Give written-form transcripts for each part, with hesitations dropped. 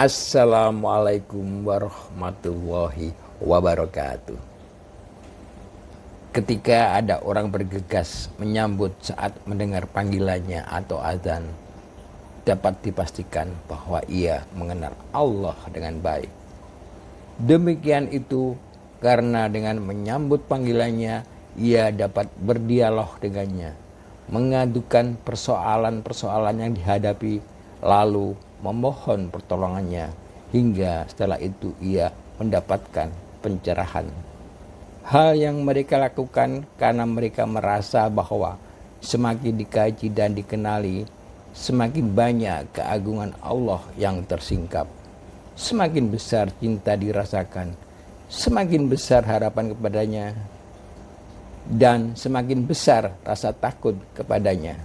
Assalamualaikum warahmatullahi wabarakatuh. Ketika ada orang bergegas menyambut saat mendengar panggilannya atau azan, dapat dipastikan bahwa ia mengenal Allah dengan baik. Demikian itu karena dengan menyambut panggilannya, ia dapat berdialog dengannya, mengadukan persoalan-persoalan yang dihadapi, lalu memohon pertolongannya, hingga setelah itu ia mendapatkan pencerahan. Hal yang mereka lakukan karena mereka merasa bahwa semakin dikaji dan dikenali, semakin banyak keagungan Allah yang tersingkap, semakin besar cinta dirasakan, semakin besar harapan kepadanya, dan semakin besar rasa takut kepadanya.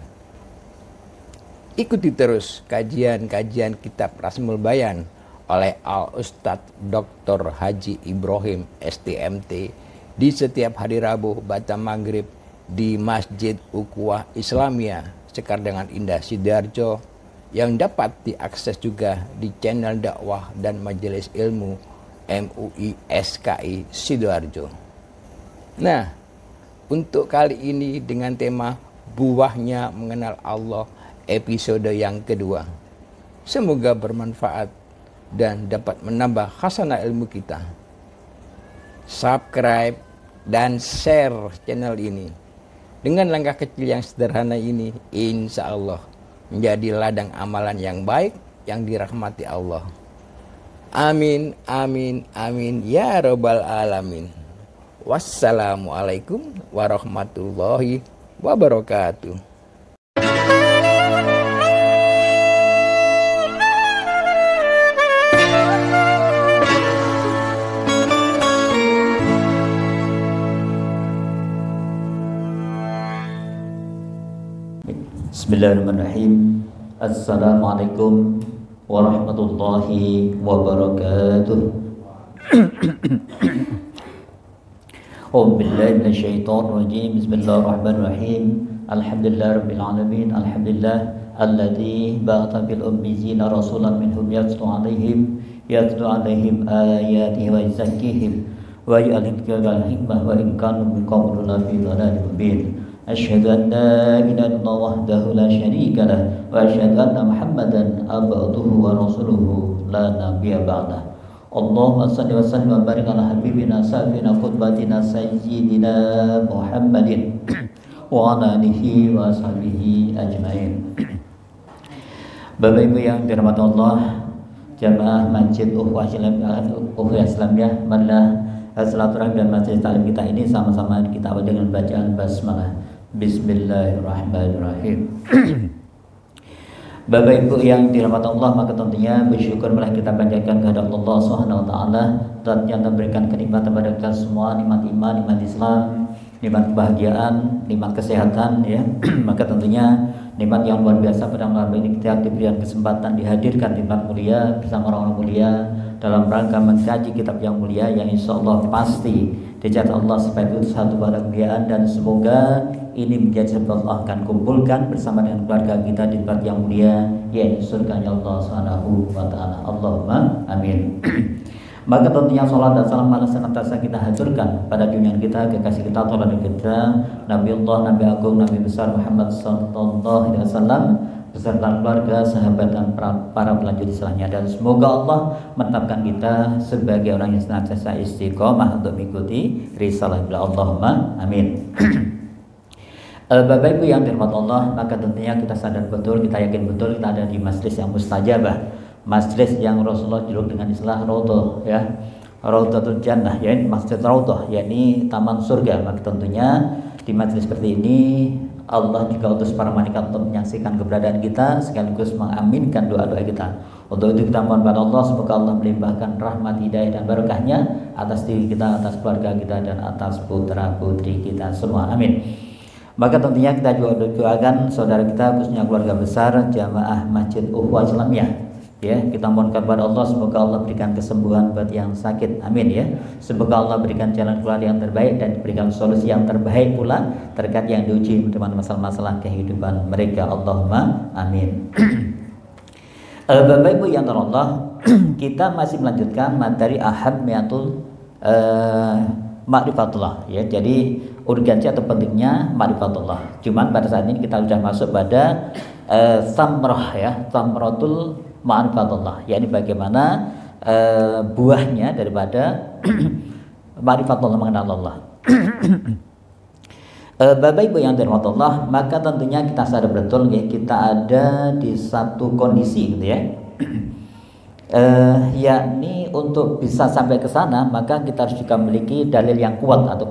Ikuti terus kajian-kajian kitab Rasmul Bayan oleh Al-Ustadz Dr. Haji Ibrahim STMT di setiap hari Rabu baca maghrib di Masjid Ukhuwah Islamiyah Sekardangan Indah Sidoarjo, yang dapat diakses juga di channel dakwah dan majelis ilmu MUI SKI Sidoarjo. Nah, untuk kali ini dengan tema buahnya mengenal Allah episode yang kedua. Semoga bermanfaat dan dapat menambah khasanah ilmu kita. Subscribe dan share channel ini. Dengan langkah kecil yang sederhana ini, insya Allah menjadi ladang amalan yang baik yang dirahmati Allah. Amin, amin, amin ya rabbal alamin. Wassalamualaikum warahmatullahi wabarakatuh. Bismillahirrahmanirrahim. Assalamualaikum warahmatullahi wabarakatuh. Billahi minasyaitonir rajim. Bismillahirrahmanirrahim. Alhamdulillahirabbil alamin. Alhamdulillah alladzi ba'atha bil ummiyina rasulan minhum yatlu alaihim ayatihi wa yuzakkihim wa yu'allimuhumul hikmah wa in kanu min qablu lafi dhalalin mubin. Asyhadu an la ilaha illallah wahdahu la syarika lah wa asyhadu anna Muhammadan abduhu wa rasuluhu la nabiyya ba'dah. Allahumma shalli wa sallim wa barik ala habibina safina qutbatina sayyidina Muhammadin wa ala alihi wa sahbihi ajmain. Bapak Ibu yang dirahmati Allah, jamaah Masjid Ukhuwah Islamiyah, marilah silaturahmi dan majelis taklim kita ini sama-sama kita awali dengan bacaan basmalah. Bismillahirrahmanirrahim. Bapak Ibu yang dirahmati Allah, maka tentunya bersyukur malah kita panjatkan kepada Allah Subhanahu wa taala yang memberikan kenikmatan kepada kita semua, nikmat iman, nikmat Islam, nikmat kebahagiaan, nikmat kesehatan ya. Maka tentunya nikmat yang luar biasa pada malam ini kita diberikan kesempatan dihadirkan di tempat mulia bersama orang-orang mulia dalam rangka mengkaji kitab yang mulia yang insya Allah pasti dicatat Allah sebagai itu satu pada kemuliaan, dan semoga ini menjadi sebab Allah akan kumpulkan bersama dengan keluarga kita di tempat yang mulia yaitu surga Allah Subhanahu wa taala. Allahumma amin. Maka tentunya salat dan salam malah senantiasa kita haturkan pada junjungan kita, kekasih kita, tauladan kita, Nabi Allah, Nabi Agung, Nabi besar Muhammad sallallahu alaihi wasallam beserta keluarga, sahabat dan para pelanjut Islamnya, dan semoga Allah menetapkan kita sebagai orang yang senantiasa istiqomah untuk mengikuti risalah beliau. Allahumma amin. Bapak Ibu yang dirahmati Allah, maka tentunya kita sadar betul, kita yakin betul kita ada di majlis yang mustajabah, majlis yang Rasulullah juluk dengan istilah Raudhah ya, Raudhatul Jannah, yaitu masjid Raudhah, yakni taman surga. Maka tentunya di majlis seperti ini Allah juga utus para malaikat untuk menyaksikan keberadaan kita sekaligus mengaminkan doa-doa kita. Untuk itu kita mohon pada Allah semoga Allah melimpahkan rahmat, hidayah dan barokahnya atas diri kita, atas keluarga kita, dan atas putra putri kita semua. Amin. Maka tentunya kita juga doakan saudara kita, khususnya keluarga besar jamaah Masjid Ukhuwah Islamiyah. Ya, kita mohonkan kepada Allah semoga Allah berikan kesembuhan buat yang sakit, amin ya. Semoga Allah berikan jalan keluar yang terbaik dan berikan solusi yang terbaik pula terkait yang diuji dengan masalah-masalah kehidupan mereka. Allahumma amin. Bapak Ibu yang Allah, kita masih melanjutkan materi ahammiyatul ma'rifatullah ya. Jadi urgensi atau pentingnya ma'rifatullah. Cuman pada saat ini kita sudah masuk pada samrah ya, samratul ma'rifatullah. Ya, ini bagaimana buahnya daripada ma'rifatullah, mengenal Allah. Bapak Ibu yang dirahmati Allah, maka tentunya kita sadar betul ya, kita ada di satu kondisi gitu ya. Yakni untuk bisa sampai ke sana maka kita harus juga memiliki dalil yang kuat atau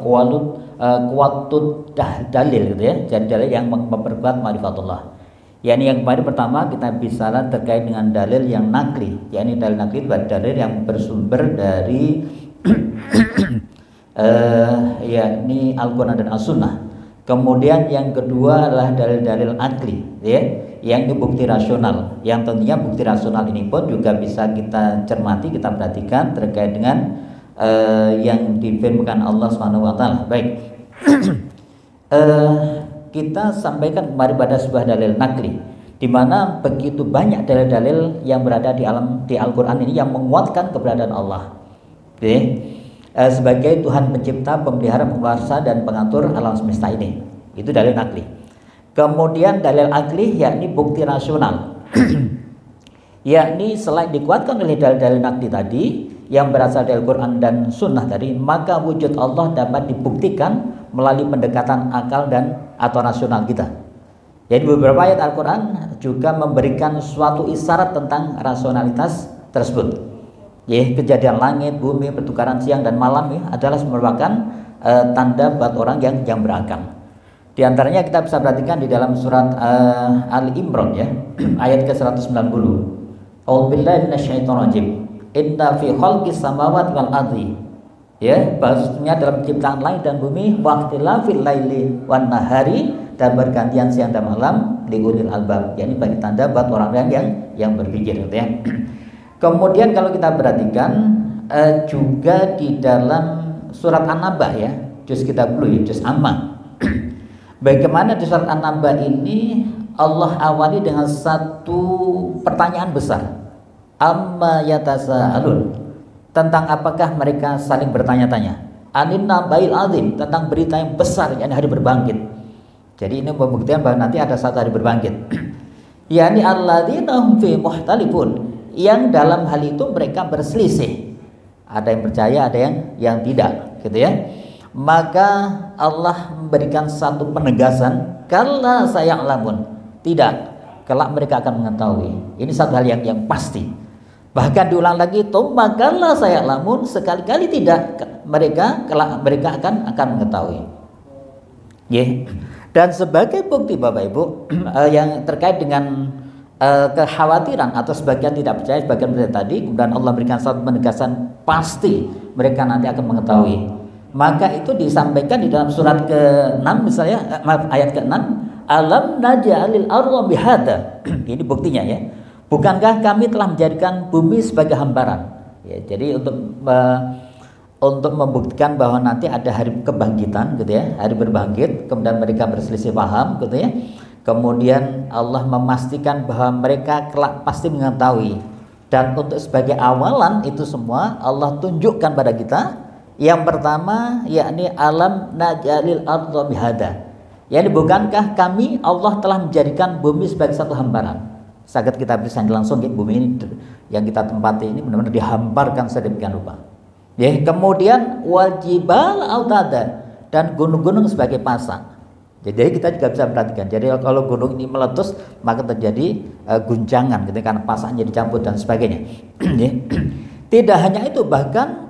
kuatut dalil gitu ya. Jadi dalil yang memperkuat ma'rifatullah. Yakni yang kemarin pertama kita bisa terkait dengan dalil yang nakli. Yakni dalil nakli adalah dalil yang bersumber dari yakni Al-Quran dan As-Sunnah. Kemudian yang kedua adalah dalil-dalil akli ya, yang ini bukti rasional, yang tentunya bukti rasional ini pun juga bisa kita cermati, kita perhatikan terkait dengan yang difirmankan Allah Subhanahu wa taala. Baik. Kita sampaikan kemarin pada sebuah dalil nakli, di mana begitu banyak dalil-dalil yang berada di Al-Qur'an ini yang menguatkan keberadaan Allah. Oke. Sebagai Tuhan pencipta, pemelihara, penguasa dan pengatur alam semesta ini. Itu dalil nakli. Kemudian dalil akli yakni bukti rasional. Yakni selain dikuatkan oleh dalil-dalil nakli tadi yang berasal dari Al-Quran dan Sunnah tadi, maka wujud Allah dapat dibuktikan melalui pendekatan akal dan atau rasional kita. Jadi beberapa ayat Al-Quran juga memberikan suatu isyarat tentang rasionalitas tersebut. Ya, kejadian langit, bumi, pertukaran siang dan malam ya, adalah merupakan tanda buat orang yang berakal. Di antaranya kita bisa perhatikan di dalam surat Ali Imran ya, ayat ke-190. A'udzubillahi minasyaitonirrajim. Inna fi khalqis samawati wal ardi. Ya, bahwasanya dalam penciptaan langit dan bumi, waqtilafil laili wan nahari, dan bergantian siang dan malam, liulil albab. Yani bagi tanda buat orang yang berpikir gitu ya. Kemudian kalau kita perhatikan juga di dalam surat An-Naba ya, juz kita dulu ya, juz Amma. Bagaimana di surat An-Naba ini Allah awali dengan satu pertanyaan besar. Amma yatasaalun, tentang apakah mereka saling bertanya-tanya. Anin nabail azim, tentang berita yang besar, yakni hari berbangkit. Jadi ini membuktikan bahwa nanti ada satu hari berbangkit. Yani alladzina hum fi muhtalifun, yang dalam hal itu mereka berselisih. Ada yang percaya, ada yang tidak, gitu ya. Maka Allah memberikan satu penegasan, kalla saya'lamun, tidak, kelak mereka akan mengetahui. Ini satu hal yang pasti. Bahkan diulang lagi, tsumma kalla saya'lamun, sekali-kali tidak, kelak mereka akan mengetahui. Yeah. Dan sebagai bukti Bapak Ibu yang terkait dengan kekhawatiran atau sebagian tidak percaya, sebagian percaya tadi, kemudian Allah berikan satu penegasan pasti mereka nanti akan mengetahui. Maka itu disampaikan di dalam surat ke-6 misalnya, ayat ke-6, alam naj'alil arda bihada. Ini buktinya ya. Bukankah kami telah menjadikan bumi sebagai hamparan? Ya, jadi untuk membuktikan bahwa nanti ada hari kebangkitan gitu ya, hari berbangkit, kemudian mereka berselisih paham gitu ya. Kemudian Allah memastikan bahwa mereka kelak pasti mengetahui. Dan untuk sebagai awalan itu semua Allah tunjukkan pada kita. Yang pertama yakni alam naj'alil arda bihada. Yani bukankah kami Allah telah menjadikan bumi sebagai satu hamparan. Sangat kita bisa langsung ya, bumi ini yang kita tempati ini benar-benar dihamparkan sedemikian rupa. Ya, kemudian wajibal autada, dan gunung-gunung sebagai pasang. Jadi kita juga bisa perhatikan. Jadi kalau gunung ini meletus maka terjadi guncangan gitu, karena pasangnya dicampur dan sebagainya. Tidak hanya itu, bahkan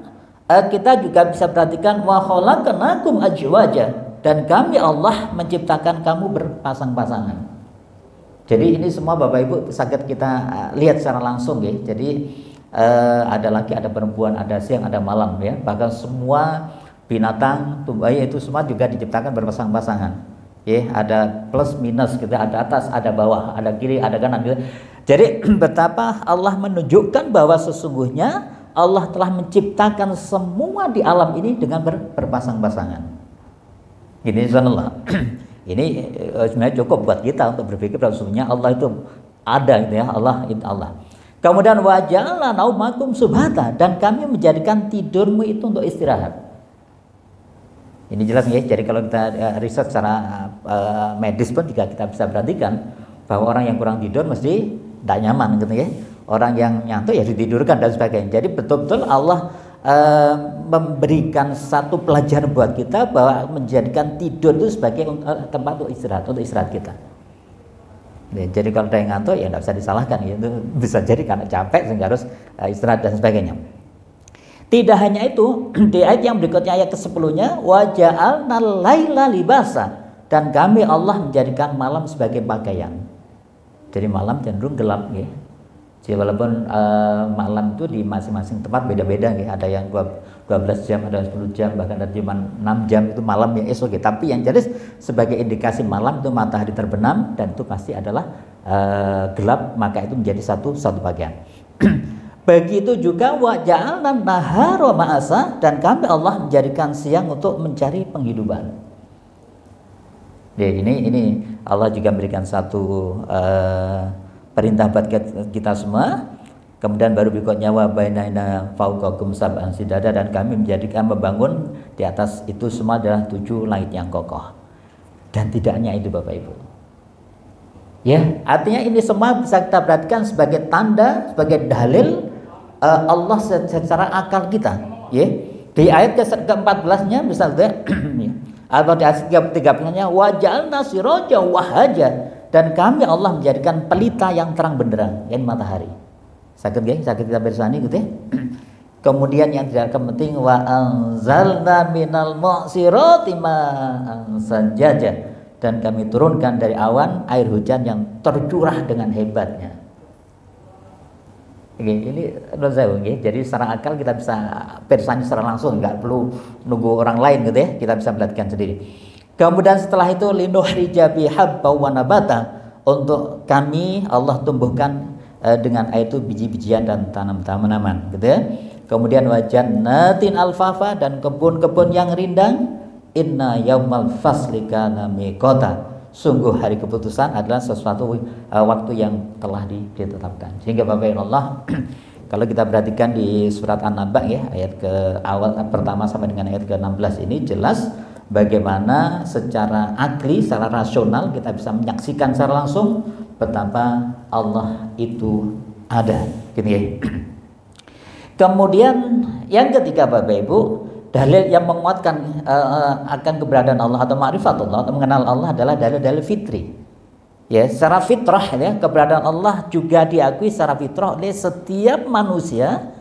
kita juga bisa perhatikan wa khalaqnakum azwaja, dan kami Allah menciptakan kamu berpasang-pasangan. Jadi ini semua Bapak Ibu sakit kita lihat secara langsung ya. Jadi ada laki, ada perempuan, ada siang, ada malam ya. Bahkan semua binatang, tumbuhan itu semua juga diciptakan berpasang-pasangan. Ya, ada plus minus gitu, ada atas, ada bawah, ada kiri, ada kanan gitu. Jadi betapa Allah menunjukkan bahwa sesungguhnya Allah telah menciptakan semua di alam ini dengan berpasang-pasangan. Ini subhanallah. Ini sebenarnya cukup buat kita untuk berpikir bahwa sesungguhnya Allah itu ada gitu ya, Allah itu Allah. Kemudian wa ja'alna naumakum subhata, dan kami menjadikan tidurmu itu untuk istirahat. Ini jelas ya. Jadi kalau kita riset secara medis pun juga kita bisa perhatikan bahwa orang yang kurang tidur mesti tidak nyaman gitu ya. Orang yang nyantuk ya ditidurkan dan sebagainya. Jadi betul-betul Allah memberikan satu pelajaran buat kita bahwa menjadikan tidur itu sebagai tempat untuk istirahat kita. Ya, jadi kalau ada yang ngantuk ya tidak bisa disalahkan ya. Itu bisa jadi karena capek sehingga harus istirahat dan sebagainya. Tidak hanya itu, di ayat yang berikutnya ayat ke-10-nya wa ja'alna laila libasa, dan kami Allah menjadikan malam sebagai pakaian. Jadi malam cenderung gelap ya. Jadi walaupun malam itu di masing-masing tempat beda-beda ya. Ada yang 12 jam, ada yang 10 jam, bahkan ada cuma 6 jam itu malam ya esok ya. Tapi yang jelas sebagai indikasi malam itu matahari terbenam dan itu pasti adalah gelap, maka itu menjadi satu pakaian. Begitu juga wa ja'alna nahara ma'asa, dan kami Allah menjadikan siang untuk mencari penghidupan. Ya, ini Allah juga memberikan satu perintah buat kita semua. Kemudian baru berikutnya wa bainaina fawqakum sab'an sidada, dan kami menjadikan membangun di atas itu semua adalah 7 langit yang kokoh. Dan tidak hanya itu Bapak Ibu. Ya, artinya ini semua bisa kita perhatikan sebagai tanda, sebagai dalil Allah secara akal kita, ya. Di ayat ke-14-nya misalnya atau di ayat 30-nya wa ja'alna siraja wahaja, dan kami Allah menjadikan pelita yang terang benderang, yang matahari. Sakit kita bersani gitu ya. Kemudian yang tidak penting wa anzalna minal mu'sirati ma'an sajaja, dan kami turunkan dari awan air hujan yang tercurah dengan hebatnya. Ini jadi secara akal kita bisa persanya secara langsung, nggak perlu nunggu orang lain gitu ya, kita bisa melihatkan sendiri. Kemudian setelah itu linuhrija bihabba wa nabata, untuk kami Allah tumbuhkan dengan air itu biji-bijian dan tanaman gitu ya. Kemudian wa jannatin alfafa, dan kebun-kebun yang rindang. Inna yaumal fasli kana miqata, sungguh hari keputusan adalah sesuatu waktu yang telah ditetapkan. Sehingga Bapak Allah, kalau kita perhatikan di surat An-Naba ya, ayat ke awal pertama sampai dengan ayat ke-16 ini jelas bagaimana secara akli, secara rasional kita bisa menyaksikan secara langsung betapa Allah itu ada, gitu ya. Kemudian yang ketiga Bapak Ibu, dalil yang menguatkan akan keberadaan Allah atau ma'rifat Allah atau mengenal Allah adalah dalil-dalil fitri. Ya, secara fitrah ya, keberadaan Allah juga diakui secara fitrah oleh setiap manusia,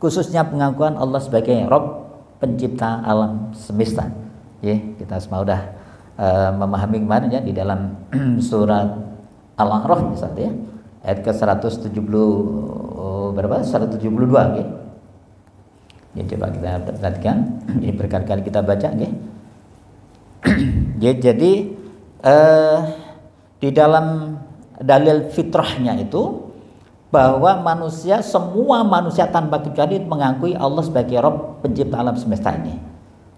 khususnya pengakuan Allah sebagai Rabb, pencipta alam semesta. Ya, kita semua sudah memahami kemarin ya di dalam surat Al-A'raf misalnya ya, ayat ke-170 berapa? 172 ya. Ya, coba kita perhatikan, ini berkali-kali kita baca ya. Ya, jadi di dalam dalil fitrahnya itu bahwa manusia, semua manusia tanpa kecuali mengakui Allah sebagai Rabb, pencipta alam semesta ini.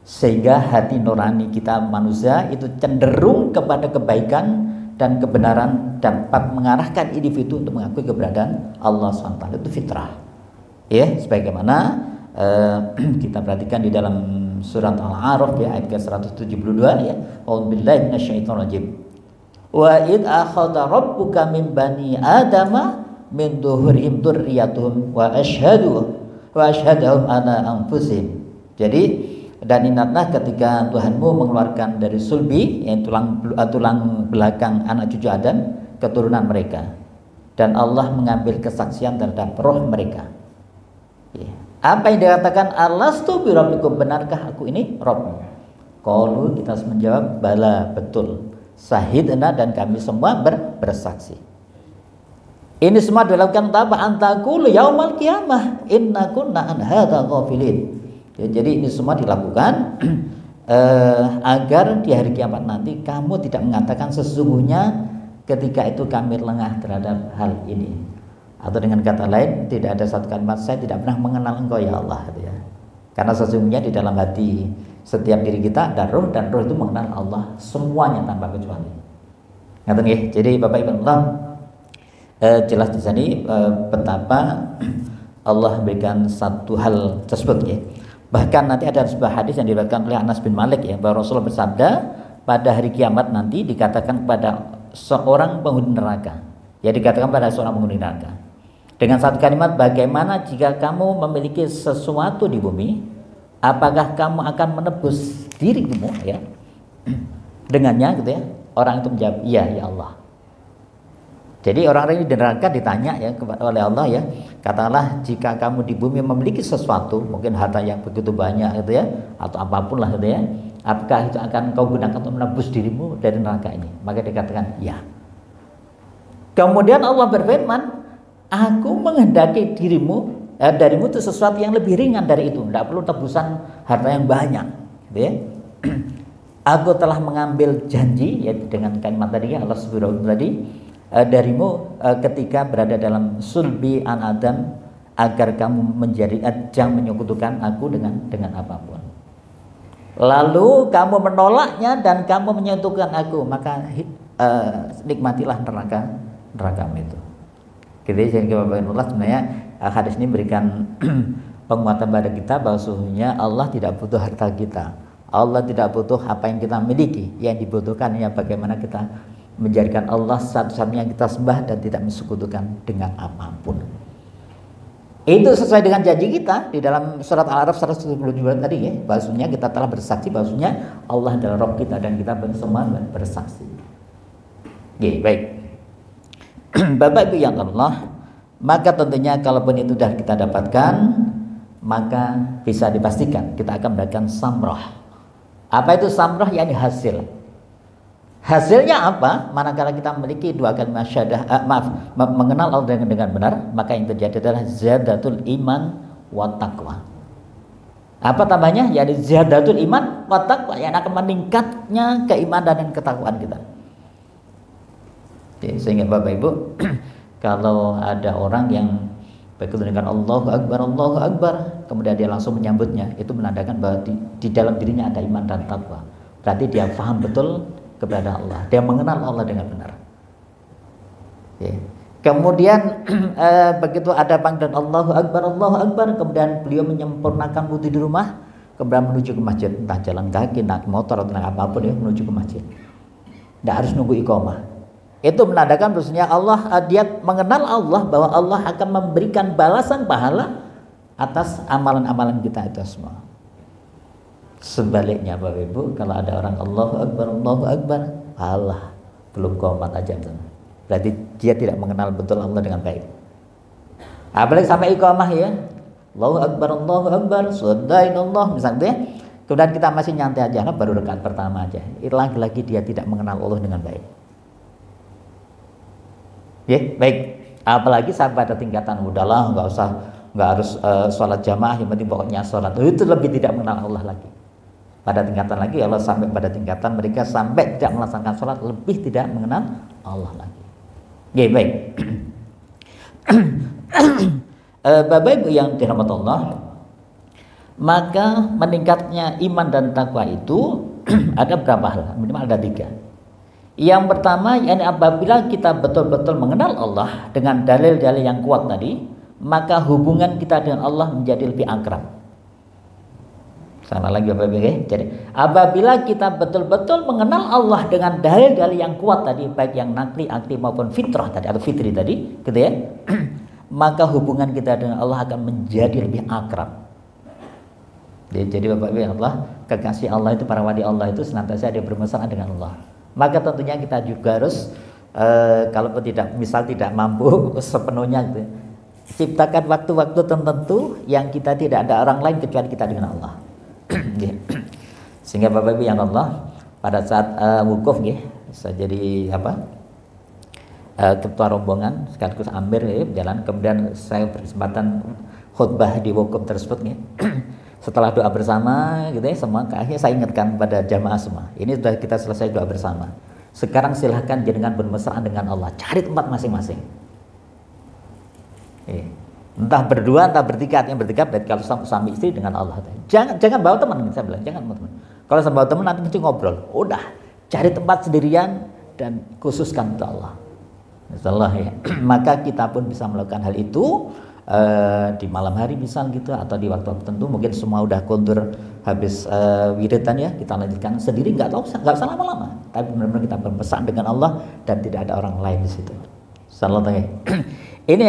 Sehingga hati nurani kita manusia itu cenderung kepada kebaikan dan kebenaran, dapat mengarahkan individu untuk mengakui keberadaan Allah SWT. Itu fitrah. Ya, sebagaimana kita perhatikan di dalam surat Al-A'raf ya, ayat ke-172 ya. A'udzubillahi minasyaitonir rajim. Wa id akhadha rabbuka min bani adama min dhuhurihim dzurriyyatuhum wa asyhadahum ala anfusihim. Jadi, dan ingatlah ketika Tuhanmu mengeluarkan dari sulbi, yaitu tulang belakang anak cucu Adam, keturunan mereka, dan Allah mengambil kesaksian terhadap roh mereka. Ya. Apa yang dikatakan alastu bi rabbikum, benarkah aku ini Rabbmu? Qalu, kita menjawab bala, betul, syahidna, dan kami semua bersaksi. Ini semua dilakukan apa? Antakulu yaumal qiyamah inna kunna an hadza ghafilin. Ya, jadi ini semua dilakukan agar di hari kiamat nanti kamu tidak mengatakan sesungguhnya ketika itu kami lengah terhadap hal ini. Atau dengan kata lain, tidak ada satu kalimat saya tidak pernah mengenal engkau ya Allah gitu ya. Karena sesungguhnya di dalam hati setiap diri kita ada roh, dan roh itu mengenal Allah semuanya tanpa kecuali. Ngerti nggih? Jadi Bapak Ibu Allah, jelas di sini betapa Allah berikan satu hal tersebut ya. Bahkan nanti ada sebuah hadis yang diriwayatkan oleh Anas bin Malik ya, bahwa Rasulullah bersabda, pada hari kiamat nanti dikatakan kepada seorang penghuni neraka. Ya, dikatakan pada seorang penghuni neraka dengan satu kalimat, bagaimana jika kamu memiliki sesuatu di bumi, apakah kamu akan menebus dirimu ya dengannya gitu ya. Orang itu menjawab, iya ya Allah. Jadi orang-orang ini di neraka ditanya ya oleh Allah ya, katakanlah jika kamu di bumi memiliki sesuatu, mungkin harta yang begitu banyak gitu ya, atau apapun lah gitu ya, apakah itu akan kau gunakan untuk menebus dirimu dari neraka ini? Maka dikatakan ya. Kemudian Allah berfirman, aku menghendaki darimu itu sesuatu yang lebih ringan dari itu, tidak perlu tebusan harta yang banyak gitu ya. Aku telah mengambil janji ya dengan kalimat tadi ya, Allah Subhanahu wa tadi, darimu ketika berada dalam sulbi an Adam, agar kamu menjadi jangan menyekutukan aku dengan apapun. Lalu kamu menolaknya dan kamu menyekutukan aku, maka nikmatilah nerakamu itu. Jadi sebenarnya hadis ini berikan penguatan pada kita bahwa sesungguhnya Allah tidak butuh harta kita, Allah tidak butuh apa yang kita miliki. Yang dibutuhkan ya bagaimana kita menjadikan Allah satu-satunya yang kita sembah dan tidak mensekutukan dengan apapun. Itu sesuai dengan janji kita di dalam surat Al-A'raf 172 tadi ya, bahwasanya kita telah bersaksi bahwasanya Allah adalah Rabb kita dan kita semua bersaksi. Oke, baik. Bapak Ibu yang Allah, maka tentunya kalaupun itu sudah kita dapatkan, maka bisa dipastikan kita akan mendapatkan samrah. Apa itu samrah? Yani hasil. Hasilnya apa? Manakala kita memiliki dua kalimat syahadah, mengenal Allah dengan benar, maka yang terjadi adalah ziyadatul iman wa taqwa. Apa tambahnya? Yaitu ziyadatul iman wa taqwa, yang akan meningkatnya keimanan dan ketakwaan kita. Jadi, sehingga Bapak Ibu, kalau ada orang yang begitu dengan Allahu Akbar, kemudian dia langsung menyambutnya, itu menandakan bahwa di dalam dirinya ada iman dan takwa. Berarti dia paham betul kepada Allah, dia mengenal Allah dengan benar. Ya. Kemudian begitu ada panggilan Allahu Akbar, kemudian beliau menyempurnakan wudhu di rumah, kemudian menuju ke masjid, entah jalan kaki, naik motor atau naik apapun ya, menuju ke masjid. Tidak harus nunggu iqamah. Itu menandakan bahwasanya Allah, dia mengenal Allah, bahwa Allah akan memberikan balasan pahala atas amalan-amalan kita itu semua. Sebaliknya Bapak Ibu, kalau ada orang Allahu Akbar, Allah belum qomat aja, berarti dia tidak mengenal betul Allah dengan baik. Apalagi sampai iqamah ya, Allahu Akbar, subhanallah misalnya ya. Kemudian kita masih nyantai aja, baru rakaat pertama aja, lagi-lagi dia tidak mengenal Allah dengan baik. Ya, baik. Apalagi sampai pada tingkatan udahlah, nggak harus sholat jamaah, yang penting pokoknya sholat, itu lebih tidak mengenal Allah lagi. Pada tingkatan lagi Allah sampai pada tingkatan mereka sampai tidak melaksanakan sholat, lebih tidak mengenal Allah lagi. Ya, baik. Bapak Ibu yang dirahmati Allah, maka meningkatnya iman dan takwa itu ada beberapa hal, minimal ada 3. Yang pertama, yakni apabila kita betul-betul mengenal Allah dengan dalil-dalil yang kuat tadi, maka hubungan kita dengan Allah menjadi lebih akrab. Sama lagi Bapak Ibu ya. Jadi apabila kita betul-betul mengenal Allah dengan dalil-dalil yang kuat tadi, baik yang nakli, akli maupun fitrah tadi atau fitri tadi, gitu ya, maka hubungan kita dengan Allah akan menjadi lebih akrab. Jadi Bapak Ibu ya Allah, kekasih Allah itu, para wali Allah itu senantiasa dia bermesraan dengan Allah. Maka tentunya kita juga harus kalaupun tidak mampu sepenuhnya gitu, ciptakan waktu-waktu tertentu yang kita tidak ada orang lain kecuali kita dengan Allah. Sehingga Bapak Ibu yang Allah, pada saat wukuf saya jadi ketua rombongan sekaligus amir jalan, kemudian saya berkesempatan khutbah di wukuf tersebut Setelah doa bersama gitu ya, semua akhirnya saya ingatkan pada jamaah semua, ini sudah kita selesai doa bersama, sekarang silahkan jenengan bermesraan dengan Allah, cari tempat masing-masing. Entah berdua, entah bertiga, yang bertiga berarti kalau suami istri dengan Allah. Jangan bawa teman, saya bilang, jangan bawa teman. Kalau bawa teman nanti mesti ngobrol. Udah, cari tempat sendirian dan khususkan untuk Allah. Insyaallah ya. Maka kita pun bisa melakukan hal itu di malam hari misal gitu, atau di waktu tertentu. Mungkin semua udah kondur habis wiridan ya, kita lanjutkan sendiri, nggak usah lama-lama, tapi benar-benar kita berpesan dengan Allah dan tidak ada orang lain di situ. Insyaallah ya. Ini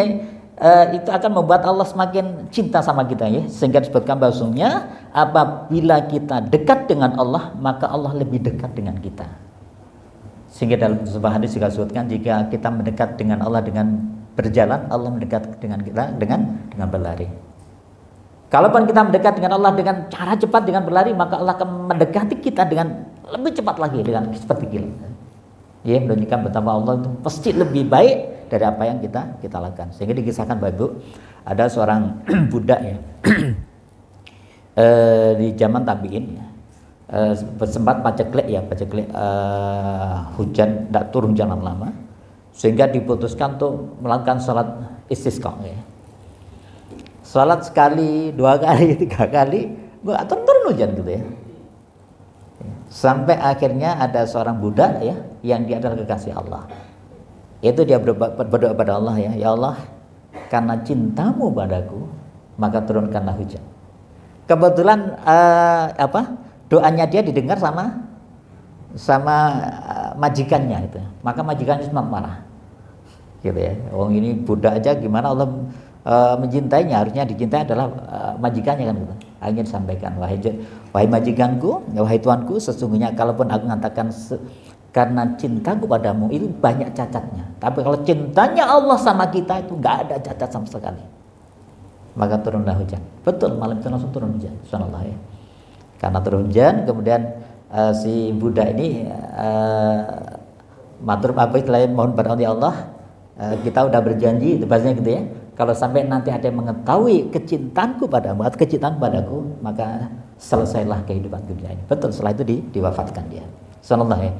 itu akan membuat Allah semakin cinta sama kita ya, sehingga disebutkan bahwasanya apabila kita dekat dengan Allah, maka Allah lebih dekat dengan kita. Sehingga dalam sebuah hadis juga disebutkan, jika kita mendekat dengan Allah dengan berjalan, Allah mendekat dengan kita dengan berlari. Kalaupun kita mendekat dengan Allah dengan cara cepat dengan berlari, maka Allah akan mendekati kita dengan lebih cepat lagi dengan seperti kilat. Ya, menunjukkan betapa Allah itu pasti lebih baik dari apa yang kita lakukan. Sehingga dikisahkan Bapak Ibu, ada seorang budak ya di zaman tabi'in ya, sempat paceklik hujan, tidak turun jalan lama, sehingga diputuskan untuk melakukan salat istisqa ya. Salat sekali, 2 kali, 3 kali, nggak turun hujan gitu ya. Sampai akhirnya ada seorang budak ya, yang dia adalah kekasih Allah. Itu dia berdoa pada Allah ya Allah, karena cintamu padaku, maka turunkanlah hujan. Kebetulan doanya dia didengar sama majikannya itu. Maka majikannya sempat marah. Gitu ya. Wong ini budak aja gimana Allah mencintainya, harusnya dicintai adalah majikannya kan gitu. Ingin sampaikan, wahai majikanku, wahai tuanku, sesungguhnya kalaupun aku mengatakan karena cintaku padamu itu banyak cacatnya, tapi kalau cintanya Allah sama kita itu nggak ada cacat sama sekali, maka turunlah hujan. Betul, malam itu langsung turun hujan, subhanallah ya. Karena turun hujan, kemudian si budak ini matur apa istilahnya, mohon pada Allah, kita udah berjanji, itu bahasanya gitu ya. Kalau sampai nanti ada yang mengetahui kecintaanku padamu atau kecintaan padaku, maka selesailah kehidupan dunia ini. Betul, setelah itu diwafatkan dia. Subhanallah ya.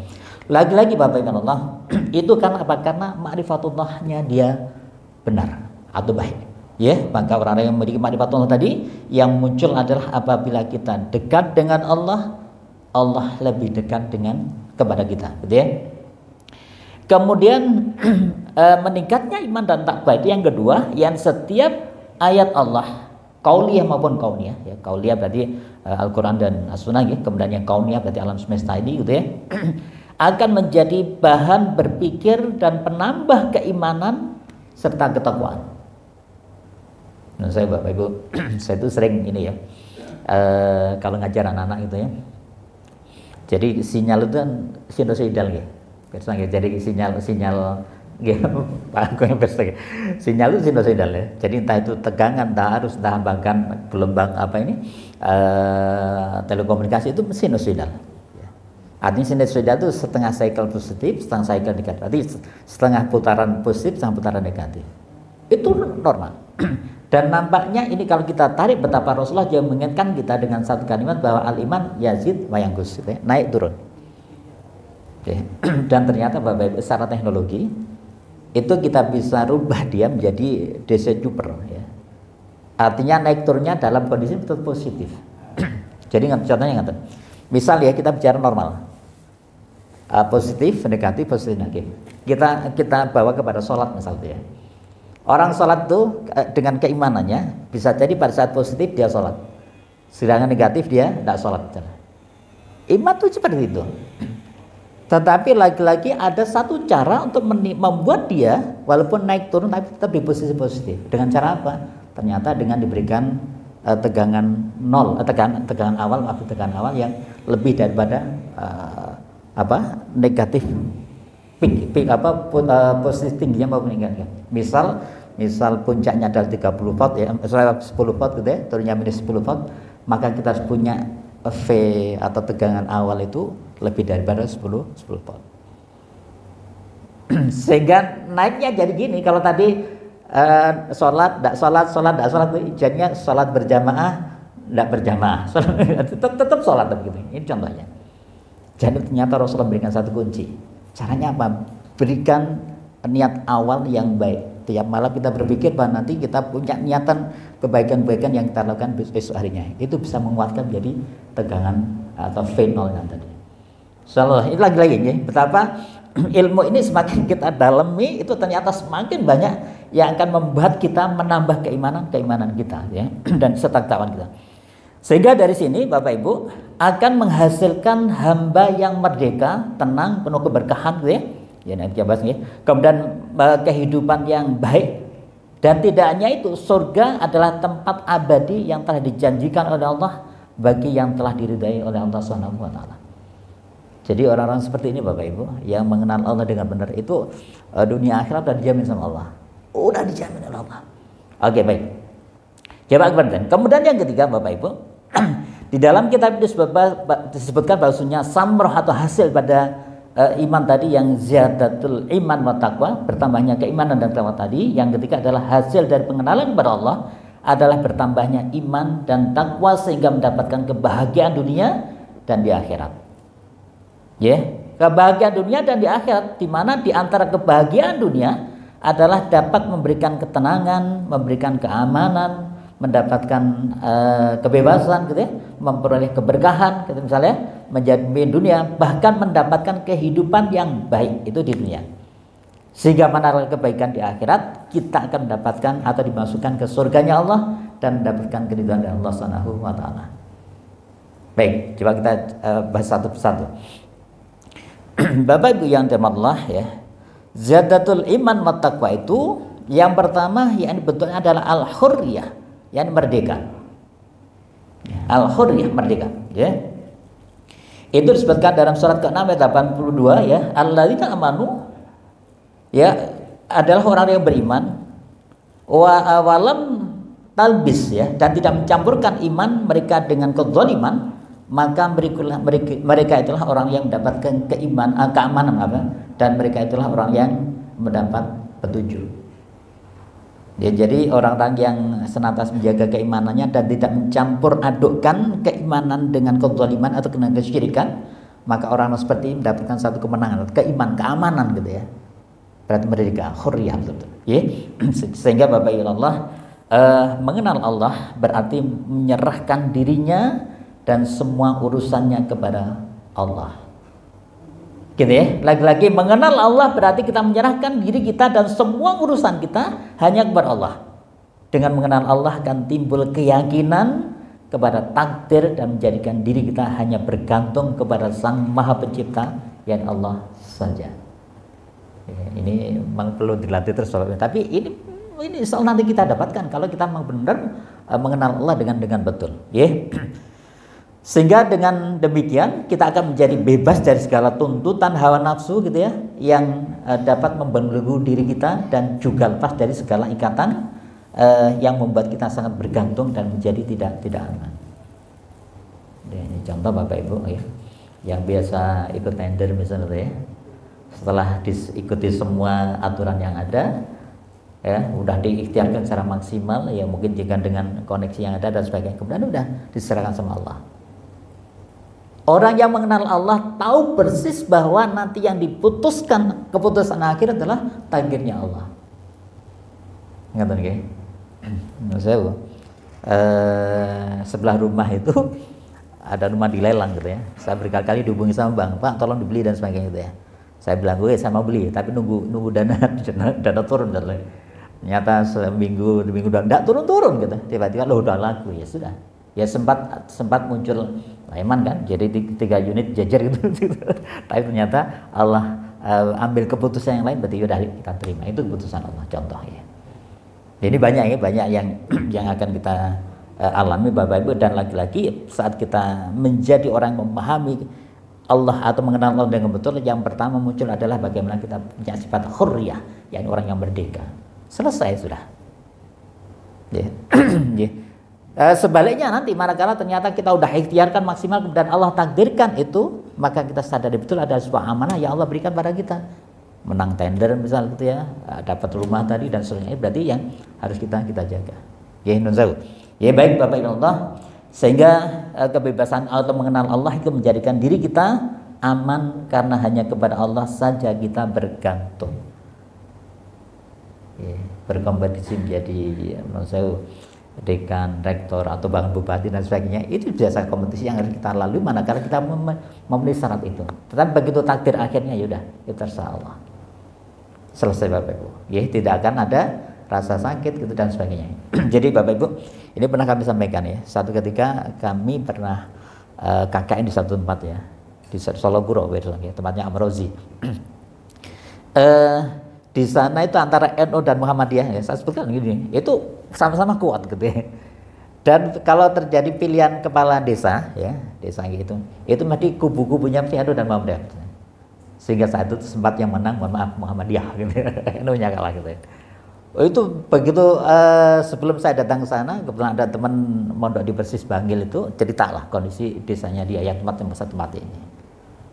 Lagi-lagi Bapak Ibu Allah, itu karena apa? Karena ma'rifatullahnya dia benar atau baik. Ya, maka orang-orang yang memiliki ma'rifatullah tadi, yang muncul adalah apabila kita dekat dengan Allah, Allah lebih dekat kepada kita, gitu ya. Kemudian meningkatnya iman dan takwa itu yang kedua, yang setiap ayat Allah qauliyah maupun kauniyah ya. Qauliyah berarti Al-Qur'an dan As-Sunnah ya. Kemudian yang kauniyah berarti alam semesta ini gitu ya. Akan menjadi bahan berpikir dan penambah keimanan serta ketakwaan. Nah, saya Bapak Ibu, saya itu sering ini ya. Kalau ngajar anak-anak gitu ya. Jadi sinyal itu kan sinusoidal ya. Jadi sinyal sinyal itu sinusoidal ya. Jadi entah itu tegangan, entah arus, entah bahkan gelombang telekomunikasi itu sinusoidal. Artinya sinusoidal itu setengah cycle positif, setengah cycle negatif. Berarti setengah putaran positif, setengah putaran negatif. Itu normal. Dan nampaknya ini kalau kita tarik betapa Rasulullah juga mengingatkan kita dengan satu kalimat bahwa al-iman yazid wa yanqus, gitu ya, naik turun. Oke. Dan ternyata Bapak Ibu, secara teknologi itu kita bisa rubah dia menjadi DC super ya. Artinya naik turunnya dalam kondisi betul positif. Jadi contohnya ngaten. Misal ya kita bicara normal. Positif, negatif, negatif. Kita bawa kepada sholat misalnya ya. Orang sholat itu dengan keimanannya bisa jadi pada saat positif dia sholat, sedangkan negatif dia tidak sholat. Iman itu seperti itu. Tetapi lagi-lagi ada satu cara untuk membuat dia walaupun naik turun tapi tetap di posisi positif. Dengan cara apa? Ternyata dengan diberikan tegangan nol, tegangan awal yang lebih daripada negatif posisi tingginya maupun negatif. Misal puncaknya adalah 30 volt ya, 10 volt gitu ya, turunnya minus 10 volt, maka kita harus punya V atau tegangan awal itu lebih daripada 10 volt. Sehingga naiknya jadi gini, kalau tadi sholat jadinya sholat berjamaah tidak berjamaah, tetap sholat begitu. Ini contohnya. Jadi ternyata Rasulullah berikan satu kunci. Caranya apa? Berikan niat awal yang baik. Tiap malam kita berpikir bahwa nanti kita punya niatan kebaikan-kebaikan yang kita lakukan besok harinya. Itu bisa menguatkan jadi tegangan atau V0 tadi. Insyaallah ini lagi-lagi ya, betapa ilmu ini semakin kita dalami itu ternyata semakin banyak yang akan membuat kita menambah keimanan kita ya dan ketakwaan kita. Sehingga dari sini Bapak Ibu akan menghasilkan hamba yang merdeka, tenang, penuh keberkahan gitu ya. Ya nanti kita bahas ya. Kemudian kehidupan yang baik, dan tidak hanya itu, surga adalah tempat abadi yang telah dijanjikan oleh Allah bagi yang telah diridai oleh Allah Subhanahu wa taala. Jadi orang-orang seperti ini Bapak Ibu yang mengenal Allah dengan benar itu dunia akhirat sudah dijamin sama Allah. Udah dijamin oleh Allah. Oke, baik. Coba kemudian yang ketiga Bapak Ibu, di dalam kitab itu disebutkan bahwasanya samroh atau hasil pada iman tadi yang ziyadatul iman wa taqwa, bertambahnya keimanan dan takwa tadi. Yang ketiga adalah hasil dari pengenalan kepada Allah adalah bertambahnya iman dan takwa sehingga mendapatkan kebahagiaan dunia dan di akhirat. Ya, kebahagiaan dunia dan di akhirat, di mana di antara kebahagiaan dunia adalah dapat memberikan ketenangan, memberikan keamanan, mendapatkan kebebasan gitu ya, memperoleh keberkahan gitu misalnya, menjadi dunia, bahkan mendapatkan kehidupan yang baik itu di dunia. Sehingga menaruh kebaikan di akhirat, kita akan mendapatkan atau dimasukkan ke surganya Allah dan mendapatkan keridhaan dari Allah Subhanahu wa taala. Baik, coba kita bahas satu persatu. Bapak Ibu yang dirahmati Allah ya. Ziyadatul iman wa taqwa itu yang pertama yang betulnya adalah al-hurriyah, yang merdeka. Al-hurriyah, merdeka ya. Itu disebutkan dalam surat ke-6 ayat 82 ya, alladzina amanu ya adalah orang yang beriman wa awalam talbis ya, dan tidak mencampurkan iman mereka dengan kezaliman, maka mereka itulah orang yang mendapatkan keamanan dan mereka itulah orang yang mendapat petunjuk. Ya, jadi orang-orang yang senantiasa menjaga keimanannya dan tidak mencampur adukkan keimanan dengan kezaliman atau dengan kesyirikan, maka orang seperti ini mendapatkan satu kemenangan, keamanan gitu ya. Berarti merdeka, hurriyah betul. Ya. Sehingga Bapak Ibu Allah mengenal Allah berarti menyerahkan dirinya dan semua urusannya kepada Allah. Gitu ya. Lagi-lagi mengenal Allah berarti kita menyerahkan diri kita dan semua urusan kita hanya kepada Allah. Dengan mengenal Allah akan timbul keyakinan kepada takdir dan menjadikan diri kita hanya bergantung kepada Sang Maha Pencipta yang Allah saja. Ini memang perlu dilatih terus, tapi ini soal nanti kita dapatkan kalau kita memang benar mengenal Allah dengan betul, ya. Sehingga dengan demikian kita akan menjadi bebas dari segala tuntutan hawa nafsu gitu ya, yang dapat membelenggu diri kita dan juga lepas dari segala ikatan yang membuat kita sangat bergantung dan menjadi tidak aman. Ini contoh Bapak Ibu ya, yang biasa ikut tender misalnya ya, setelah diikuti semua aturan yang ada ya, udah diikhtiarkan secara maksimal ya, mungkin jika dengan koneksi yang ada dan sebagainya, kemudian udah diserahkan sama Allah. Orang yang mengenal Allah tahu persis bahwa nanti yang diputuskan keputusan akhir adalah takdirnya Allah. Ngerti nggih? Saya sebelah rumah itu ada rumah dilelang gitu ya. Saya berkali-kali dihubungi sama bang, Pak tolong dibeli dan sebagainya gitu ya. Saya bilang, gue saya mau beli, tapi nunggu dana turun gitu. Ternyata seminggu, 2 minggu enggak turun gitu. Tiba-tiba lo udah laku, ya sudah. Ya sempat muncul Laiman kan, jadi 3 unit jajar gitu. Tapi ternyata Allah ambil keputusan yang lain, berarti udah kita terima. Itu keputusan Allah, contoh ya. Jadi banyak yang akan kita alami Bapak Ibu, dan lagi-lagi saat kita menjadi orang yang memahami Allah atau mengenal Allah dengan betul, yang pertama muncul adalah bagaimana kita punya sifat hurriyah, yakni orang yang merdeka. Selesai sudah. Ya. Sebaliknya nanti manakala ternyata kita udah ikhtiarkan maksimal dan Allah takdirkan itu, maka kita sadari betul ada sebuah amanah yang Allah berikan pada kita. Menang tender misal gitu ya, dapat rumah tadi dan seterusnya, berarti yang harus kita jaga. Ya, ya baik Bapak Ibu Allah, sehingga kebebasan atau mengenal Allah itu menjadikan diri kita aman karena hanya kepada Allah saja kita bergantung. Ya, berkompetisi menjadi dekan, rektor atau bahkan bupati dan sebagainya, itu biasa kompetisi yang harus kita lalui manakala kita memenuhi syarat itu. Tetapi begitu takdir akhirnya yaudah itu terserah Allah, selesai Bapak Ibu. Ya, tidak akan ada rasa sakit gitu dan sebagainya. Jadi Bapak Ibu, ini pernah kami sampaikan ya. Satu ketika kami pernah KKN di satu tempat ya, di Solo Guro, tempatnya Amrozi. Di sana itu antara NU dan Muhammadiyah ya, saya sebutkan gini, itu sama-sama kuat gitu ya. Dan kalau terjadi pilihan kepala desa ya, desa gitu, itu mesti kubu-kubunya mesti NU dan Muhammadiyah. Sehingga saat itu sempat yang menang, mohon maaf, Muhammadiyah gitu. NU-nya kalah gitu ya. Itu begitu sebelum saya datang ke sana, kebetulan ada teman mondok di Persis Bangil itu ceritalah kondisi desanya dia yang tempat ini.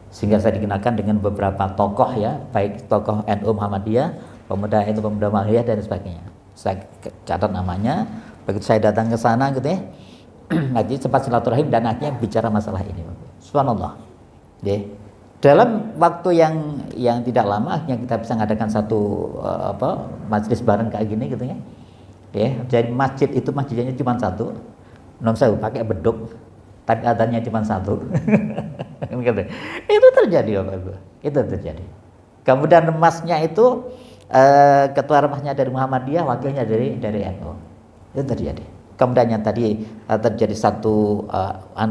Sehingga saya dikenalkan dengan beberapa tokoh ya, baik tokoh NU Muhammadiyah, pemuda NU Pemuda Muhammadiyah dan sebagainya. Saya catat namanya. Begitu saya datang ke sana gitu ya, lagi sempat silaturahim dan akhirnya bicara masalah ini. Subhanallah. Ya. Dalam waktu yang tidak lama akhirnya kita bisa mengadakan satu majelis bareng kayak gini gitu ya. Ya, jadi masjid itu masjidnya cuma satu. Non saya pakai beduk, tapi adanya cuma satu. Itu terjadi Bapak Ibu. Itu terjadi. Kemudian remasnya itu ketua remasnya dari Muhammadiyah, wakilnya dari NU. Itu terjadi. Kemudian yang tadi terjadi satu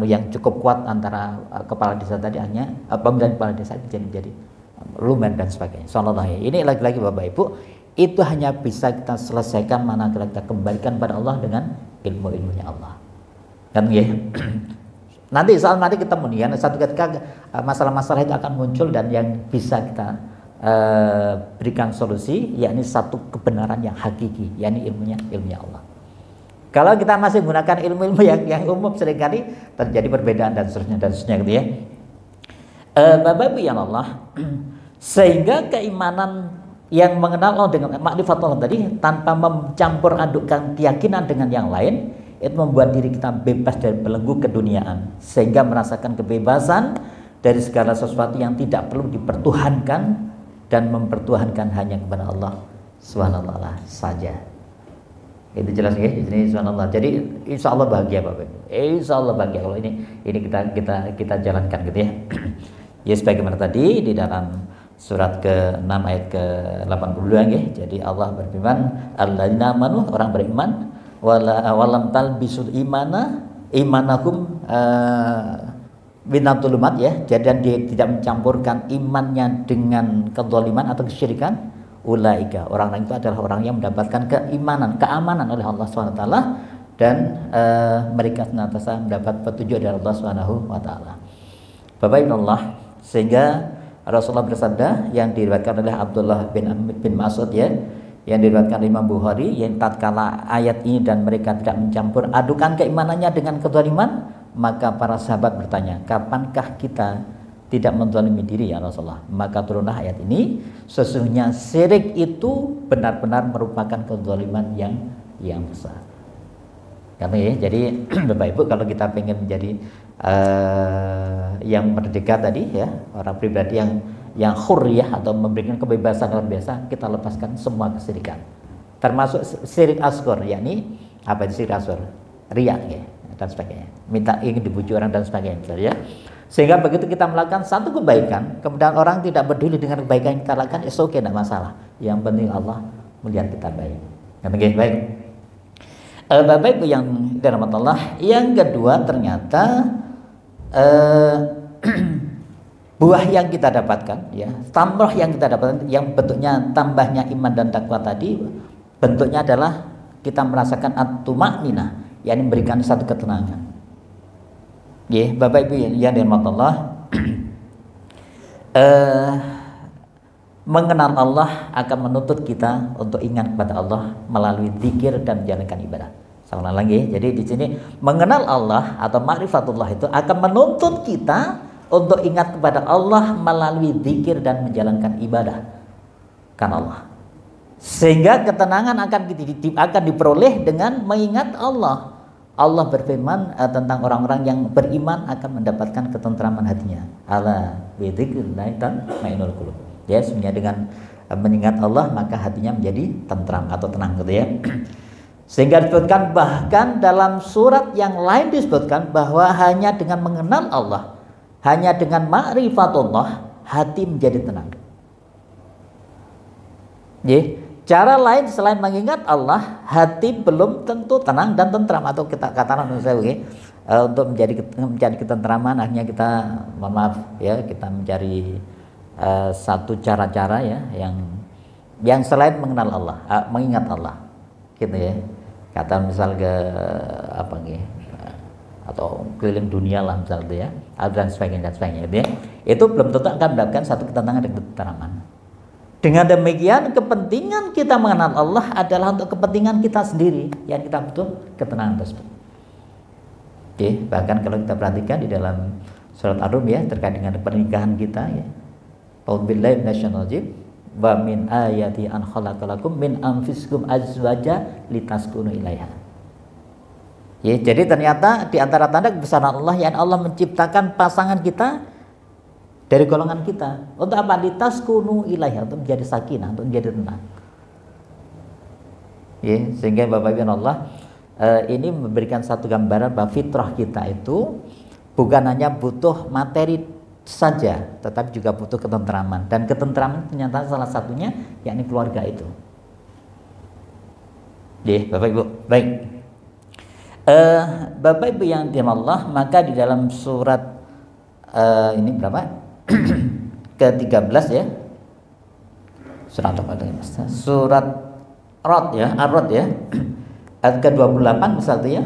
yang cukup kuat antara kepala desa tadi hanya pemilihan kepala desa jadi lumen dan sebagainya. Sallallahu. Ini lagi-lagi Bapak Ibu, itu hanya bisa kita selesaikan manakala kita kembalikan pada Allah dengan ilmu-ilmunya Allah. Kan ya. Nanti saat nanti ketemu nih, satu ketika masalah-masalah itu akan muncul dan yang bisa kita berikan solusi, yakni satu kebenaran yang hakiki, yakni ilmunya Allah. Kalau kita masih menggunakan ilmu-ilmu yang umum, seringkali terjadi perbedaan dan seterusnya gitu ya. Bapak Ibu yang Allah, sehingga keimanan yang mengenal Allah dengan makrifat Allah tadi tanpa mencampur adukkan keyakinan dengan yang lain, itu membuat diri kita bebas dari belenggu keduniaan, sehingga merasakan kebebasan dari segala sesuatu yang tidak perlu dipertuhankan dan mempertuhankan hanya kepada Allah Subhanahu wa taala saja. Itu jelas ya, ini subhanallah. Jadi insya Allah bahagia Bapak Ibu. Insya Allah bahagia kalau ini kita jalankan gitu ya. Ya sebagaimana tadi di dalam surat ke-6 ayat ke-82 ya. Jadi Allah berfirman, alladzina amanu, orang beriman, walam talbisul imanakum binatulumat ya. Jadi dia tidak mencampurkan imannya dengan kezaliman atau kesyirikan. Ulaika, orang itu adalah orang yang mendapatkan keamanan oleh Allah SWT dan mereka senantiasa mendapat petunjuk dari Allah SWT. Bapak Ibu Allah, sehingga Rasulullah bersabda yang diriwayatkan oleh Abdullah bin Mas'ud ya, yang diriwayatkan Imam Bukhari, yang tatkala ayat ini dan mereka tidak mencampur adukan keimanannya dengan kezaliman, maka para sahabat bertanya, kapankah kita tidak menzalimi diri ya Rasulullah? Maka turunlah ayat ini, sesungguhnya syirik itu benar-benar merupakan kezaliman yang besar. Karena ya, jadi Bapak Ibu kalau kita pengen menjadi yang merdeka tadi ya, orang pribadi yang hurriyah atau memberikan kebebasan luar biasa, kita lepaskan semua kesyirikan. Termasuk syirik asghar, yakni apa itu syirik asghar? Riya ya, dan sebagainya. Minta ingin dipuji orang dan sebagainya ya. Sehingga begitu kita melakukan satu kebaikan, kemudian orang tidak peduli dengan kebaikan yang kita lakukan, it's okay, tidak masalah. Yang penting Allah melihat kita baik. Baik. Bapak Ibu yang dirahmati Allah, yang kedua ternyata buah yang kita dapatkan, ya, tamrah yang kita dapatkan, yang bentuknya tambahnya iman dan takwa tadi, bentuknya adalah kita merasakan at-tumaninah, yakni memberikan satu ketenangan. Ya, Bapak Ibu yang dirahmati Allah, mengenal Allah akan menuntut kita untuk ingat kepada Allah melalui zikir dan menjalankan ibadah. Sama lagi, jadi di sini mengenal Allah atau ma'rifatullah itu akan menuntut kita untuk ingat kepada Allah melalui zikir dan menjalankan ibadah karena Allah. Sehingga ketenangan akan diperoleh dengan mengingat Allah. Allah berfirman tentang orang-orang yang beriman akan mendapatkan ketentraman hatinya. Ala bi dzikrillah tatma'innul qulub. Ya, sebenarnya dengan mengingat Allah maka hatinya menjadi tentram atau tenang gitu ya. Sehingga disebutkan bahkan dalam surat yang lain disebutkan bahwa hanya dengan mengenal Allah, hanya dengan ma'rifatullah, hati menjadi tenang. Cara lain selain mengingat Allah, hati belum tentu tenang dan tentram, atau kita katakan untuk menjadi ketentraman akhirnya kita, maaf ya, kita mencari satu cara-cara ya yang selain mengenal Allah, mengingat Allah, gitu ya. Kata misal ke atau keliling dunia lah misal itu ya, dan sebagainya gitu ya. Itu belum tentu akan mendapatkan satu ketenangan dan ketenteraman. Dengan demikian kepentingan kita mengenal Allah adalah untuk kepentingan kita sendiri yang kita butuh ketenangan tersebut. Oke, bahkan kalau kita perhatikan di dalam surat Ar-Rum ya, terkait dengan pernikahan kita ya. A'udzubillahi minasyaitonir rajim. Wa min ayati an khalaqalakum min anfusikum azwaja litaskunu ilaiha. Ya, jadi ternyata di antara tanda kebesaran Allah yang Allah menciptakan pasangan kita dari golongan kita. Untuk apa? Litaskunu ilaiha, untuk menjadi sakinah, untuk menjadi tenang. Ya, sehingga Bapak Ibu Allah ini memberikan satu gambaran bahwa fitrah kita itu bukan hanya butuh materi saja, tetapi juga butuh ketentraman, dan ketentraman ternyata salah satunya yakni keluarga itu. Bapak Ibu, baik. Bapak Ibu yang dirahmati Allah, maka di dalam surat ini berapa? ke-13 ya. Surat apa tadi Mas? Surat Rad ya, Ar-Rad ya. Ayat ke-28 misalnya ya.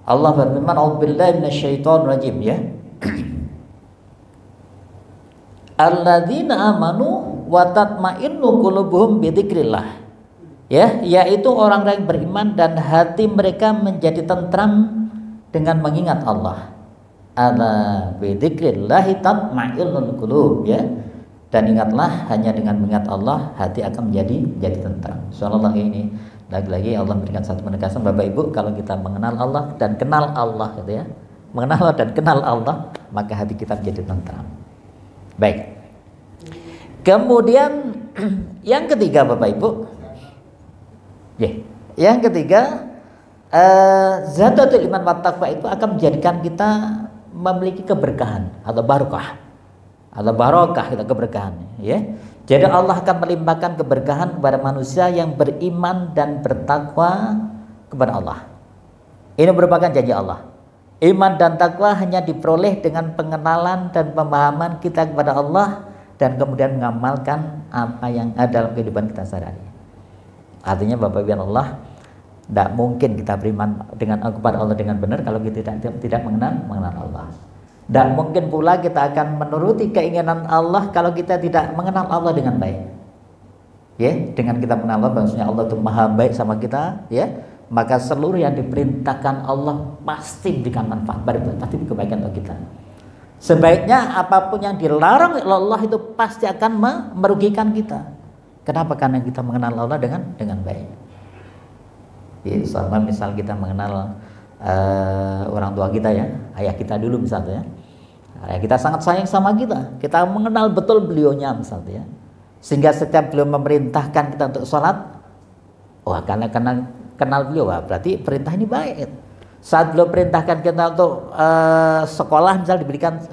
Allah berfirman, "A'udzubillahi minasyaitonir rajim" ya. Alladzina amanu wa tatma'innu qulubuhum bi dzikrillah. Ya, yaitu orang-orang yang beriman dan hati mereka menjadi tentram dengan mengingat Allah. Ala bi dzikrillah tatma'innul qulub ya. Dan ingatlah, hanya dengan mengingat Allah hati akan menjadi tentram. Insyaallah ini lagi-lagi Allah memberikan satu penegasan Bapak Ibu, kalau kita mengenal Allah dan kenal Allah gitu ya. Mengenal Allah dan kenal Allah, maka hati kita menjadi tentram. Baik. Kemudian yang ketiga Bapak Ibu, yang ketiga zatatul iman wa taqwa itu akan menjadikan kita memiliki keberkahan atau barokah, kita keberkahan. Ya, jadi Allah akan melimpahkan keberkahan kepada manusia yang beriman dan bertakwa kepada Allah. Ini merupakan janji Allah. Iman dan takwa hanya diperoleh dengan pengenalan dan pemahaman kita kepada Allah dan kemudian mengamalkan apa yang ada dalam kehidupan kita sehari-hari. Artinya Bapak Ibu Allah, tidak mungkin kita beriman kepada Allah dengan benar kalau kita tidak mengenal Allah. Tidak mungkin pula kita akan menuruti keinginan Allah kalau kita tidak mengenal Allah dengan baik. Ya, dengan kita mengenal Allah, maksudnya Allah itu maha baik sama kita, ya. Maka seluruh yang diperintahkan Allah pasti memberikan manfaat, pasti kebaikan untuk kita. Sebaiknya apapun yang dilarang oleh Allah itu pasti akan merugikan kita. Kenapa? Karena kita mengenal Allah dengan baik. Ya, sama misal kita mengenal orang tua kita ya, ayah kita dulu misalnya. Ayah kita sangat sayang sama kita mengenal betul beliaunya misalnya. Sehingga setiap beliau memerintahkan kita untuk sholat, karena kenal beliau, berarti perintah ini baik. Saat beliau perintahkan kita untuk sekolah, misal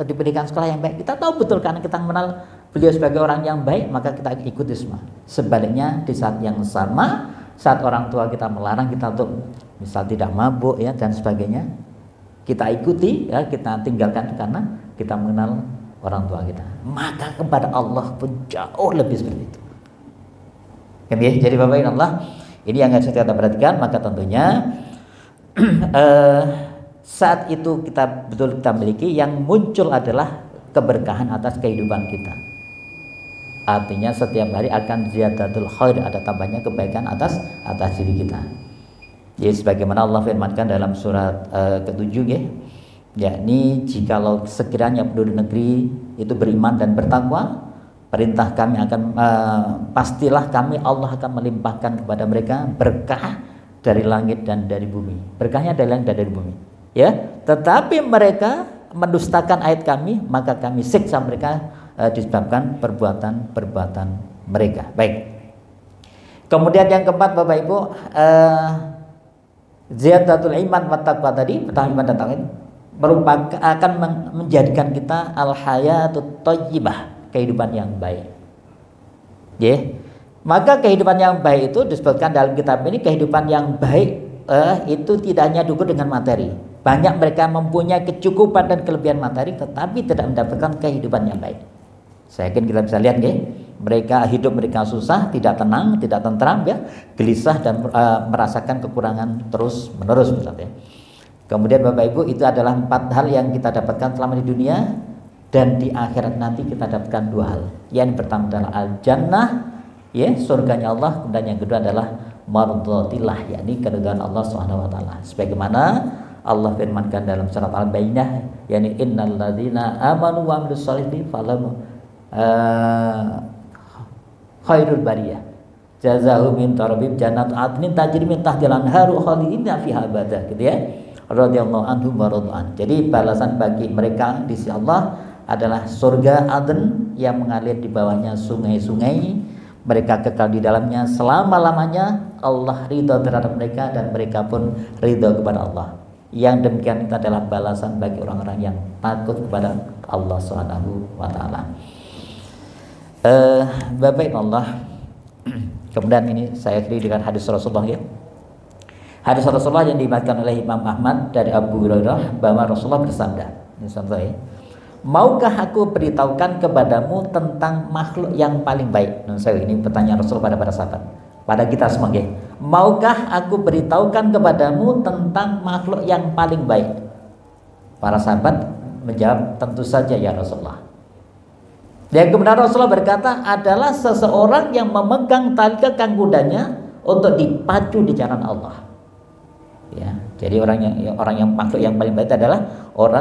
diberikan sekolah yang baik, kita tahu betul karena kita mengenal beliau sebagai orang yang baik, maka kita ikuti semua. Sebaliknya di saat yang sama, saat orang tua kita melarang kita untuk misal tidak mabuk ya dan sebagainya, kita ikuti ya, kita tinggalkan karena kita mengenal orang tua kita. Maka kepada Allah pun jauh lebih seperti itu. Jadi Bapak Ibu Allah, ini yang harus kita perhatikan. Maka tentunya saat itu kita miliki, yang muncul adalah keberkahan atas kehidupan kita. Artinya setiap hari akan ziyadatul khair, ada tambahnya kebaikan atas diri kita. Jadi sebagaimana Allah firmankan dalam surat ke-7 ya, yakni jikalau sekiranya penduduk negeri itu beriman dan bertakwa, perintah kami akan pastilah kami Allah akan melimpahkan kepada mereka berkah dari langit dan dari bumi. Berkahnya dari langit dan dari bumi. Ya, tetapi mereka mendustakan ayat kami, maka kami siksa mereka disebabkan perbuatan mereka. Baik. Kemudian yang keempat Bapak Ibu, Ziyadatul iman wa taqwa tadi, pertama iman dan taqwa merupakan akan menjadikan kita al hayatut thayyibah, kehidupan yang baik. Ya. Maka kehidupan yang baik itu disebutkan dalam kitab ini, kehidupan yang baik itu tidak hanya diukur dengan materi. Banyak mereka mempunyai kecukupan dan kelebihan materi tetapi tidak mendapatkan kehidupan yang baik. Saya yakin kita bisa lihat ya, hidup mereka susah, tidak tenang, tidak tentram ya, gelisah dan merasakan kekurangan terus menerus misalnya. Kemudian Bapak Ibu, itu adalah 4 hal yang kita dapatkan selama di dunia, dan di akhirat nanti kita dapatkan 2 hal. Yang pertama adalah al-jannah, ya, surganya Allah, dan yang kedua adalah mardhatillah, yakni keridhaan Allah Subhanahu wa taala. Sebagaimana Allah firmankan dalam surat Al-Baqarah, yakni innal ladzina amanu wa amilus solihati falahum khairul bariyah jazaa'uhum min rabbihim jannatu 'adnin tajri min tahtiha al-anharu khalidina fiha abada, gitu ya. Radhiyallahu anhum wa radwan. Jadi balasan bagi mereka di sisi Allah adalah surga Aden yang mengalir di bawahnya sungai-sungai. Mereka kekal di dalamnya selama-lamanya. Allah ridha terhadap mereka dan mereka pun ridha kepada Allah. Yang demikian itu adalah balasan bagi orang-orang yang takut kepada Allah Subhanahu wa taala. Bapak Allah, kemudian ini saya akhiri dengan hadis Rasulullah ya. Hadis Rasulullah yang diriwayatkan oleh Imam Ahmad dari Abu Hurairah bahwa Rasulullah bersabda, ini contoh ya, maukah aku beritahukan kepadamu tentang makhluk yang paling baik? Nah, ini pertanyaan Rasul pada para sahabat, pada kita semua ya. Maukah aku beritahukan kepadamu tentang makhluk yang paling baik? Para sahabat menjawab, tentu saja ya Rasulullah. Dan kemudian Rasulullah berkata, adalah seseorang yang memegang tali kekang kudanya untuk dipacu di jalan Allah. Ya, jadi orang yang makhluk yang paling baik adalah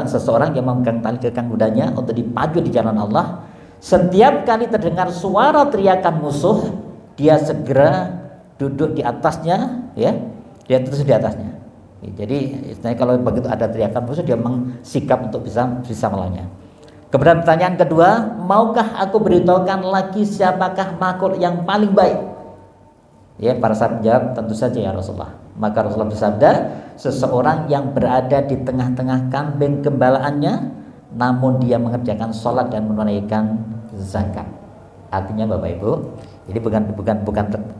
seseorang yang memegang tali kekang kudanya untuk dipacu di jalan Allah. Setiap kali terdengar suara teriakan musuh, dia segera duduk di atasnya, ya, dia terus di atasnya. Jadi istilahnya kalau begitu ada teriakan musuh, dia sikap untuk bisa melawannya. Kemudian pertanyaan kedua, maukah aku beritahukan lagi siapakah makhluk yang paling baik? Ya, para sahabat jawab, tentu saja ya Rasulullah. Maka Rasulullah bersabda, seseorang yang berada di tengah-tengah kambing gembalaannya, namun dia mengerjakan sholat dan menunaikan zakat. Artinya Bapak Ibu, ini bukan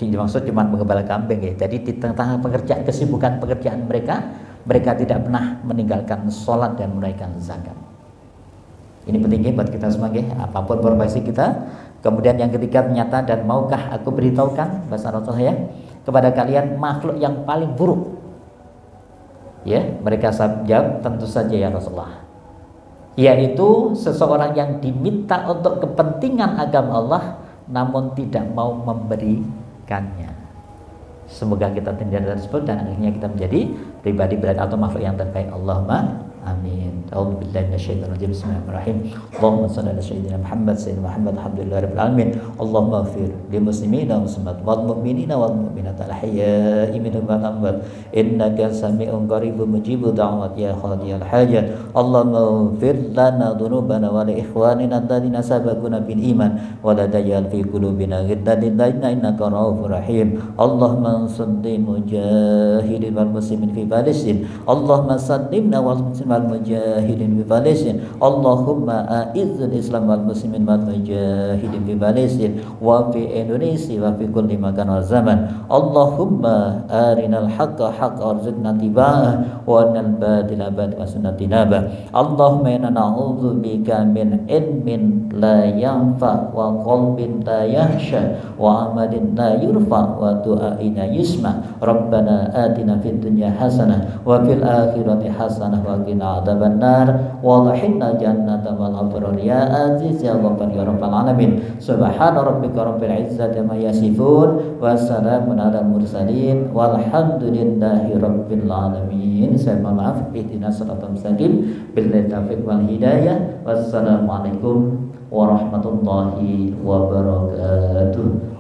dimaksud cuma menggembala kambing ya. Jadi di tengah-tengah kesibukan pekerjaan mereka tidak pernah meninggalkan sholat dan menunaikan zakat. Ini pentingnya buat kita semua ya, apapun profesi kita. Kemudian yang ketiga ternyata, dan maukah aku beritahukan bahasa Rasulullah ya, kepada kalian makhluk yang paling buruk? Ya, mereka jawab, tentu saja ya Rasulullah. Yaitu seseorang yang diminta untuk kepentingan agama Allah namun tidak mau memberikannya. Semoga kita terhindar dari tersebut dan akhirnya kita menjadi pribadi berada atau makhluk yang terbaik. Allahumma amin. A'udzu billahi minasyaitonir rajim. Bismillahirrahmanirrahim. Allahumma shalli ala sayyidina Muhammad alhamdulillahirabbil alamin. Allahumma ighfir lil muslimina wal muslimat wal mu'minina wal mu'minat al ahya'i minhum wal amwat innaka sami'un qaribun mujibud da'wat ya qadiyal hajat. Allahumma ighfir lana dhunubana wa li ikhwanina alladziina sabaquna bil iman wa la taj'al fi qulubina ghillan lil ladzina innaka ra'ufur rahim. Allahumma salli mujahidin wal muslimin fi Palestin. Allahumma sallimna wal muslimin wal mujahidin fi Palestin. Allahumma a'izzil Islam wal muslimin wal mujahidin fi Palestin wa fi Indonesia wa fi kulli makan wa zaman. Allahumma arinal haqqa haqqan warzuqna ittiba'ah wa arinal batila batilan warzuqna ijtinabah. Allahumma inna na'udzubika min ilmin la yanfa wa qalbin la yahsha wa amalin la yurfa wa du'aina yusma. Rabbana atina fid dunya hasanah wa fil akhirati hasanah wa qina adzaban nar wa adkhilna jannata wal abrar ya aziz ya ghafar ya rabbal alamin. Subhana rabbika rabbil izzati amma yasifun wa salamun alal mursalin walhamdulillahi rabbil alamin. Saya mohon maaf, ihdinas siratal mustaqim billahi taufiq wal hidayah. Wassalamualaikum warahmatullahi wabarakatuh.